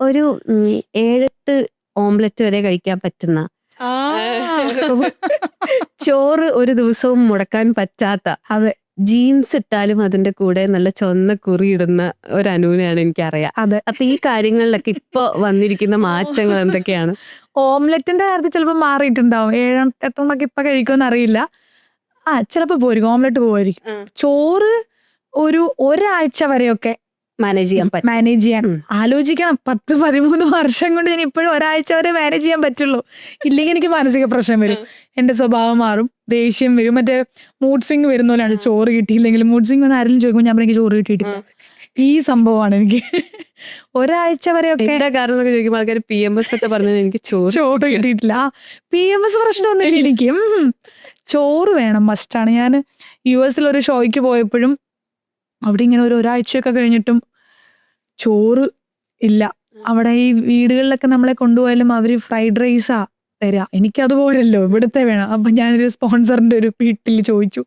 ഒരു 7-8 ഓംലെറ്റ് വരെ കഴിക്കാൻ പറ്റുന്ന, ആ ചോറ് ഒരു ദിവസവും മുടക്കാൻ പറ്റാത്ത, അതെ ജീൻസ് ഇട്ടാലും അതിന്റെ കൂടെ നല്ല ചുവന്ന കുറിയിടുന്ന ഒരു അനുവിനെയാണ് എനിക്കറിയാം. അതെ. അപ്പൊ ഈ കാര്യങ്ങളിലൊക്കെ ഇപ്പൊ വന്നിരിക്കുന്ന മാറ്റങ്ങൾ എന്തൊക്കെയാണ്? ഓംലെറ്റിന്റെ കാര്യത്തിൽ ചിലപ്പോൾ മാറിയിട്ടുണ്ടാവും. 7-8 ഇപ്പൊ കഴിക്കുമെന്ന് അറിയില്ല. ചിലപ്പോ പോയിരിക്കും, ഓംലെറ്റ് പോയിരിക്കും. ചോറ് ഒരാഴ്ച വരെയൊക്കെ മാനേജ് ചെയ്യാൻ പറ്റും. മാനേജ് ചെയ്യാൻ ഉം. ആലോചിക്കണം. 10-13 വർഷം കൊണ്ട് ഞാൻ ഇപ്പോഴും ഒരാഴ്ച വരെ മാനേജ് ചെയ്യാൻ പറ്റുള്ളൂ. ഇല്ലെങ്കിൽ എനിക്ക് മാനസിക പ്രശ്നം വരും, എന്റെ സ്വഭാവം മാറും, ദേഷ്യം വരും, മറ്റേ മൂഡ് സ്വിങ് വരുന്ന പോലെയാണ്. ചോറ് കിട്ടിയില്ലെങ്കിലും മൂഡ് സ്വിങ് വന്ന് ആരെങ്കിലും ചോദിക്കുമ്പോൾ ഞാൻ എനിക്ക് ചോറ് കിട്ടിയിട്ടില്ല, ഈ സംഭവമാണ് എനിക്ക്. ഒരാഴ്ച വരെയൊക്കെ എന്താ കാരണം എന്നൊക്കെ ചോദിക്കുമ്പോൾ ആൾക്കാർ PMS ഒക്കെ പറഞ്ഞത് എനിക്ക് ചോറ് കിട്ടിയിട്ടില്ല. PMS പ്രശ്നമൊന്നുമില്ല എനിക്ക്. ചോറ് വേണം, മസ്റ്റാണ്. ഞാൻ US ഒരു ഷോയ്ക്ക് പോയപ്പോഴും അവിടെ ഇങ്ങനെ ഒരാഴ്ചയൊക്കെ കഴിഞ്ഞിട്ടും ചോറ് ഇല്ല. അവിടെ ഈ വീടുകളിലൊക്കെ നമ്മളെ കൊണ്ടുപോയാലും അവര് ഫ്രൈഡ് റൈസാ തരാ, എനിക്കതുപോലല്ലോ, ഇവിടുത്തെ വേണം. അപ്പൊ ഞാനൊരു സ്പോൺസറിന്റെ ഒരു വീട്ടിൽ ചോദിച്ചു,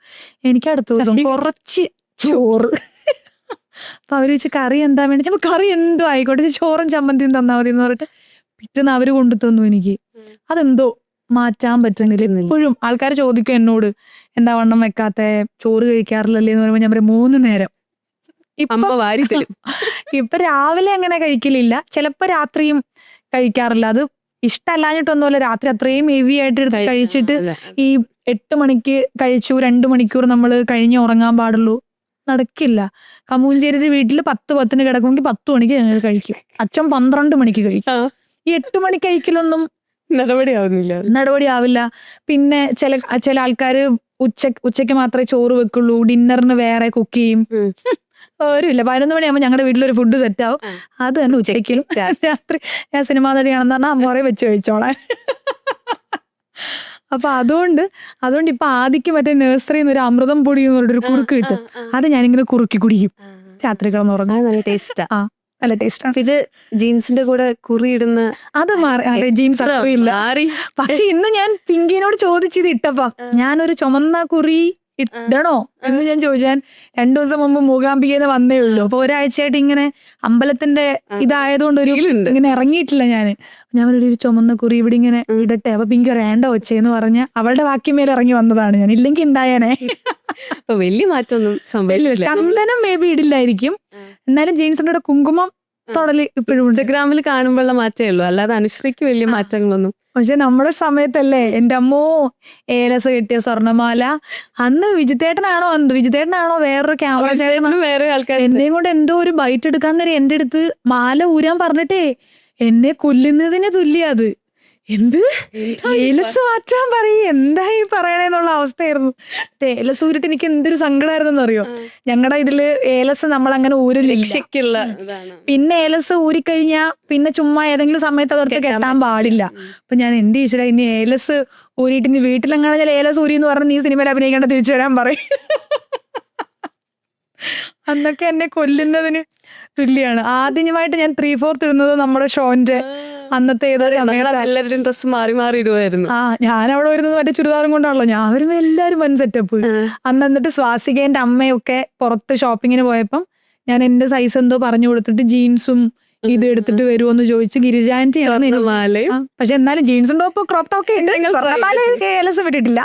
എനിക്ക് അടുത്ത ദിവസം കുറച്ച് ചോറ്. അപ്പൊ അവര് വെച്ച് കറി എന്താ വേണ്ടി, ചിലപ്പോൾ കറി എന്തോ ആയിക്കോട്ടെ, ചോറും ചമ്മന്തിയും തന്നാ മതി എന്ന് പറഞ്ഞിട്ട് പിറ്റേന്ന് അവര് കൊണ്ടു തന്നു എനിക്ക്. അതെന്തോ മാറ്റാൻ പറ്റുന്നില്ല. ഇപ്പോഴും ആൾക്കാർ ചോദിക്കും എന്നോട്, എന്താ വണ്ണം വെക്കാത്ത, ചോറ് കഴിക്കാറില്ലല്ലേ എന്ന് പറയുമ്പോൾ ഞാൻ പറയും 3 നേരം. അമ്മ വാരി തരും. ഇപ്പൊ രാവിലെ അങ്ങനെ കഴിക്കലില്ല, ചിലപ്പോ രാത്രിയും കഴിക്കാറില്ല. അത് ഇഷ്ടമല്ലാഞ്ഞിട്ടൊന്നുമല്ല, രാത്രി അത്രയും ഹെവി ആയിട്ട് എടുത്ത് കഴിച്ചിട്ട് ഈ 8 മണിക്ക് കഴിച്ചു 2 മണിക്കൂർ നമ്മൾ കഴിഞ്ഞ് ഉറങ്ങാൻ പാടുള്ളൂ, നടക്കില്ല. കമൂഞ്ചേരി വീട്ടിൽ 10-10 കിടക്കുമെങ്കിൽ 10 മണിക്ക് ഞങ്ങൾ കഴിക്കും. അച്ഛൻ 12 മണിക്ക് കഴിക്കും. ഈ 8 മണിക്ക് കഴിക്കലൊന്നും നടപടിയാവില്ല. പിന്നെ ചില ആൾക്കാര് ഉച്ചയ്ക്ക് മാത്രമേ ചോറ് വെക്കുള്ളൂ, ഡിന്നറിന് വേറെ കുക്ക് ചെയ്യും. ഒരുമില്ല, 11 മണിയാകുമ്പോൾ ഞങ്ങളുടെ വീട്ടിലൊരു ഫുഡ് സെറ്റ് ആവും. അത് തന്നെ ഉച്ചയ്ക്കും രാത്രി ഞാൻ സിനിമാ നടിയാണെന്ന് പറഞ്ഞാൽ അമ്മോറെ വെച്ച് കഴിച്ചോളാം. അപ്പൊ അതുകൊണ്ട് ഇപ്പൊ ആദ്യക്ക് മറ്റേ നഴ്സറിന്ന് ഒരു അമൃതം പൊടി എന്ന് പറഞ്ഞൊരു കുറുക്ക് കിട്ടും, അത് ഞാനിങ്ങനെ കുറുക്കി കുടിക്കും രാത്രി കിടന്നുറങ്ങും. നല്ല ടേസ്റ്റാ. നല്ല ടേസ്റ്റാണ്. ഇത് ജീൻസിന്റെ കൂടെ കുറിയിടുന്ന അത് മാറി, ജീൻസ് അറിയില്ല. പക്ഷെ ഇന്ന് ഞാൻ പിങ്കിനോട് ചോദിച്ചത് ഇട്ടപ്പാ, ഞാനൊരു ചുമന്ന കുറി ഇടണോ എന്ന് ഞാൻ ചോദിച്ചു. ഞാൻ 2 ദിവസം മുമ്പ് മൂകാംബികന്ന് വന്നേ ഉള്ളൂ. അപ്പൊ ഒരാഴ്ചയായിട്ട് ഇങ്ങനെ അമ്പലത്തിന്റെ ഇതായതുകൊണ്ട് ഇങ്ങനെ ഇറങ്ങിയിട്ടില്ല ഞാൻ ഒരു ചുമന്ന കുറി ഇവിടെ ഇങ്ങനെ ഇടട്ടെ. അപ്പൊ പിങ്കി വേണ്ട വെച്ചേന്ന് പറഞ്ഞ അവളുടെ വാക്കിമേൽ ഇറങ്ങി വന്നതാണ് ഞാൻ, ഇല്ലെങ്കിൽ ഉണ്ടായാനേ. വലിയ മാറ്റമൊന്നും സംഭവിച്ചില്ല. ചന്ദനം മേ ബി ഇടില്ലായിരിക്കും, എന്നാലും ജീൻസിന്റെ കൂടെ കുങ്കുമം തൊടല് ഇപ്പോഴും ഇൻസ്റ്റഗ്രാമിൽ കാണുമ്പോഴുള്ള മാറ്റമേ ഉള്ളൂ, അല്ലാതെ അനുശ്രീക്ക് വലിയ മാറ്റങ്ങളൊന്നും. പക്ഷെ നമ്മുടെ സമയത്തല്ലേ എൻ്റെ അമ്മോ, ഏലസ് കെട്ടിയ സ്വർണ്ണമാല. അന്ന് വിജിതേട്ടനാണോ വേറൊരു ക്യാമറ വേറെ ആൾക്കാർ എന്നെയും കൊണ്ട് എന്തോ ഒരു ബൈറ്റ് എടുക്കാൻ നേരം എന്റെ അടുത്ത് മാല ഊരാൻ പറഞ്ഞിട്ടേ എന്നെ കൊല്ലുന്നതിന് തുല്യ. അത് എന്ത് ഏലസ് മാറ്റാൻ പറയും, എന്തായി പറയണേന്നുള്ള അവസ്ഥയായിരുന്നു. ഏലസ് ഊരിട്ട് എനിക്ക് എന്തൊരു സങ്കടമായിരുന്നെന്ന് അറിയോ. ഞങ്ങളുടെ ഇതില് ഏലസ് നമ്മൾ അങ്ങനെ ഊരില്ല. പിന്നെ ഏലസ് ഊരിക്കഴിഞ്ഞാ പിന്നെ ചുമ്മാ ഏതെങ്കിലും സമയത്ത് അതെടുത്ത് കെട്ടാൻ പാടില്ല. അപ്പൊ ഞാൻ എന്റെ ഈശ്വര, ഇനി ഏലസ് ഊരിയിട്ട് ഇനി വീട്ടിലെങ്ങനെ ഞാൻ ഏലസ് ഊരി എന്ന് പറഞ്ഞ് നീ സിനിമയിൽ അഭിനയിക്കേണ്ട തിരിച്ചു വരാൻ പറയും. അന്നൊക്കെ എന്നെ കൊല്ലുന്നതിന് തുല്യാണ്. ആദ്യമായിട്ട് ഞാൻ 3/4 ഇടുന്നത് നമ്മുടെ ഷോന്റെ അന്നത്തെ എല്ലാവരുടെയും ഡ്രസ് മാറി മാറി ഇടുമായിരുന്നു. ഞാൻ അവിടെ വരുന്നത് മറ്റേ ചുരിദാറും കൊണ്ടാണല്ലോ, ഞാൻ വരുമ്പോ എല്ലാരും വൻ സെറ്റപ്പ്. എന്നിട്ട് സ്വാസികേന്റെ അമ്മയൊക്കെ പുറത്ത് ഷോപ്പിങ്ങിന് പോയപ്പം ഞാൻ എന്റെ സൈസ് എന്തോ പറഞ്ഞു കൊടുത്തിട്ട് ജീൻസും ഇത് എടുത്തിട്ട് വരുമോന്ന് ചോദിച്ചു. ഗിരിജാൻറ്റി പക്ഷെ എന്നാലും ജീൻസും ടോപ്പ് ക്രോപ്പ് ടോപ്പ് ഏലസ് വിട്ടിട്ടില്ല.